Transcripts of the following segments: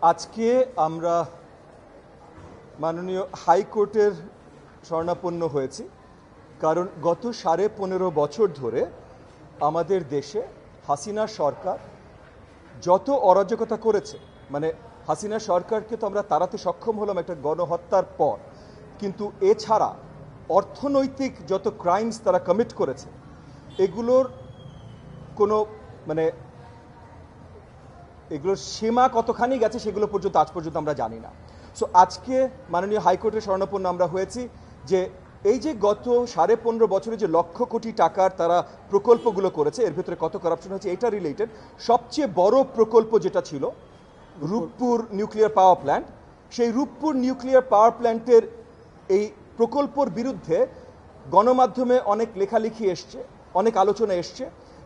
আজকে আমরা মাননীয় হাইকোর্টের শরণাপন্ন হয়েছি, কারণ গত 15.5 বছর ধরে আমাদের দেশে হাসিনা সরকার যত অরাজকতা করেছে, মানে হাসিনা সরকারকে তো আমরা তাড়াতে সক্ষম হলাম একটা গণহত্যার পর, কিন্তু এছাড়া অর্থনৈতিক যত ক্রাইমস তারা কমিট করেছে এগুলোর কোনো মানে এগুলোর সীমা কতখানি গেছে সেগুলো পর্যন্ত আজ পর্যন্ত আমরা জানি না। সো আজকে মাননীয় হাইকোর্টের শরণাপন্ন আমরা হয়েছি যে এই যে গত 15.5 বছরে যে লক্ষ কোটি টাকার তারা প্রকল্পগুলো করেছে, এর ভিতরে কত কারাপশন হচ্ছে এটা রিলেটেড সবচেয়ে বড় প্রকল্প যেটা ছিল রূপপুর নিউক্লিয়ার পাওয়ার প্ল্যান্ট, সেই রূপপুর নিউক্লিয়ার পাওয়ার প্ল্যান্টের এই প্রকল্পর বিরুদ্ধে গণমাধ্যমে অনেক লেখালেখি এসছে, অনেক আলোচনা এসছে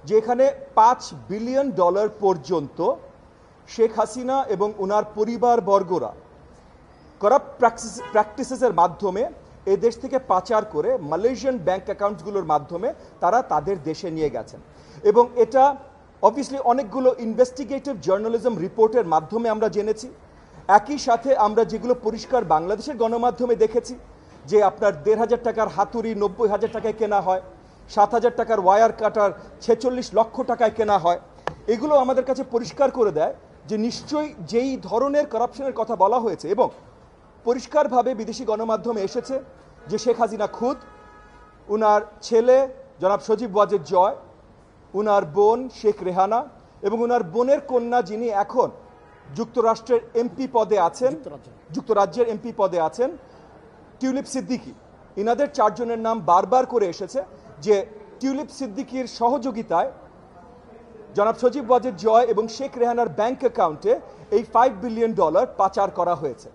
যে এখানে $5 বিলিয়ন পর্যন্ত শেখ হাসিনা এবং ওনার পরিবারবর্গরা করাপ্ট প্র্যাকটিসেসের মাধ্যমে এ দেশ থেকে পাচার করে মালয়েশিয়ান ব্যাংক অ্যাকাউন্টসগুলোর মাধ্যমে তারা তাদের দেশে নিয়ে গেছেন। এবং এটা অবভিয়াসলি অনেকগুলো ইনভেস্টিগেটিভ জার্নালিজম রিপোর্টের মাধ্যমে আমরা জেনেছি। একই সাথে আমরা যেগুলো পরিষ্কার বাংলাদেশের গণমাধ্যমে দেখেছি যে আপনার 1,500 টাকার হাতুড়ি 90,000 টাকায় কেনা হয়, 7,000 টাকার ওয়্যার কাটার 46 লক্ষ টাকায় কেনা হয়। এগুলো আমাদের কাছে পরিষ্কার করে দেয় যে নিশ্চয়ই যেই ধরনের করাপশনের কথা বলা হয়েছে, এবং পরিষ্কারভাবে বিদেশি গণমাধ্যমে এসেছে যে শেখ হাসিনা খুদ, উনার ছেলে জনাব সজীব ওয়াজেদ জয়, উনার বোন শেখ রেহানা এবং উনার বোনের কন্যা যিনি এখন যুক্তরাষ্ট্রের এমপি পদে আছেন, যুক্তরাজ্যের এমপি পদে আছেন, টিউলিপ সিদ্দিকী, ইনাদের 4 জনের নাম বারবার করে এসেছে যে টিউলিপ সিদ্দিকীর সহযোগিতায় জনাব সজীব ওয়াজেদ জয় এবং শেখ রেহানার ব্যাংক অ্যাকাউন্টে এই $5 বিলিয়ন পাচার করা হয়েছে।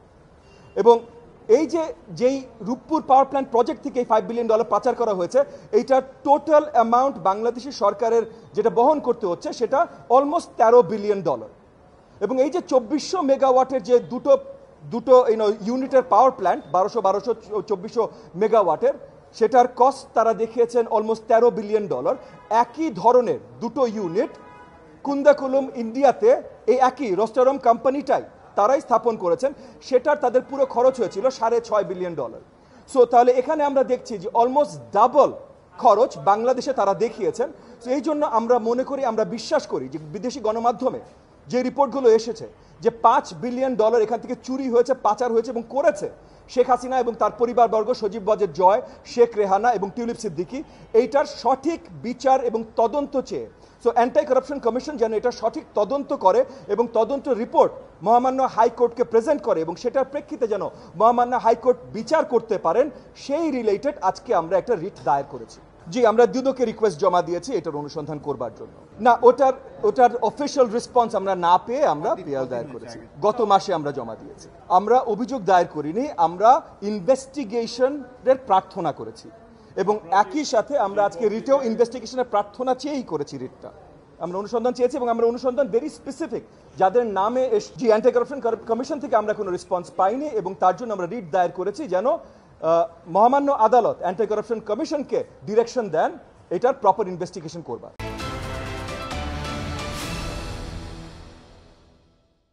এবং এই যেই রূপপুর পাওয়ার প্ল্যান্ট প্রজেক্ট থেকে এই $5 বিলিয়ন পাচার করা হয়েছে, এইটার টোটাল অ্যামাউন্ট বাংলাদেশি সরকারের যেটা বহন করতে হচ্ছে সেটা অলমোস্ট $13 বিলিয়ন। এবং এই যে 2400 মেগাওয়াটের যে দুটো ইউনিটের পাওয়ার প্ল্যান্ট 1200 মেগাওয়াটের, সেটার কস্ট তারা দেখিয়েছেন অলমোস্ট $13 বিলিয়ন। একই ধরনের দুটো ইউনিট কুন্দাকুলম ইন্ডিয়াতে এই একই রোস্টারম কোম্পানিটাই তারাই স্থাপন করেছেন, সেটার তাদের পুরো খরচ হয়েছিল $6.5 বিলিয়ন। সো তাহলে এখানে আমরা দেখছি যে অলমোস্ট ডাবল খরচ বাংলাদেশে তারা দেখিয়েছেন। সো এই জন্য আমরা মনে করি, আমরা বিশ্বাস করি যে বিদেশি গণমাধ্যমে যে রিপোর্টগুলো এসেছে যে $5 বিলিয়ন এখান থেকে চুরি হয়েছে, পাচার হয়েছে এবং করেছে শেখ হাসিনা এবং তার পরিবারবর্গ, সজীব ওয়াজেদ জয়, শেখ রেহানা এবং টিউলিপ সিদ্দিকী, এইটার সঠিক বিচার এবং তদন্ত চেয়ে সো অ্যান্টি কারাপশন কমিশন যেন এটা সঠিক তদন্ত করে এবং তদন্ত রিপোর্ট মহামান্য হাইকোর্টকে প্রেজেন্ট করে এবং সেটার প্রেক্ষিতে যেন মহামান্য হাইকোর্ট বিচার করতে পারেন, সেই রিলেটেড আজকে আমরা একটা রিট দায়ের করেছি। জি, আমরা দুদকে রিকোয়েস্ট জমা দিয়েছি এটার অনুসন্ধান করবার জন্য। না, ওটার অফিশিয়াল রেসপন্স আমরা না পেয়ে আমরা পিআর দায়ের করেছি। গত মাসে আমরা জমা দিয়েছি। আমরা অভিযোগ দায়ের করিনি, আমরা ইনভেস্টিগেশনের প্রার্থনা করেছি এবং একই সাথে আমরা আজকে রিটেও ইনভেস্টিগেশনের প্রার্থনা চেয়েই করেছি। রিটটা আমরা অনুসন্ধান চেয়েছি এবং আমরা অনুসন্ধান ভেরি স্পেসিফিক যাদের নামে জি অ্যান্টি কারাপশন কমিশন থেকে আমরা কোনো রেসপন্স পাইনি এবং তার জন্য আমরা রিট দায়ের করেছি যেন মহামান্য আদালত অ্যান্টি কারাপশন কমিশনকে ডিরেকশন দেন এটার প্রপার ইনভেস্টিগেশন করবার।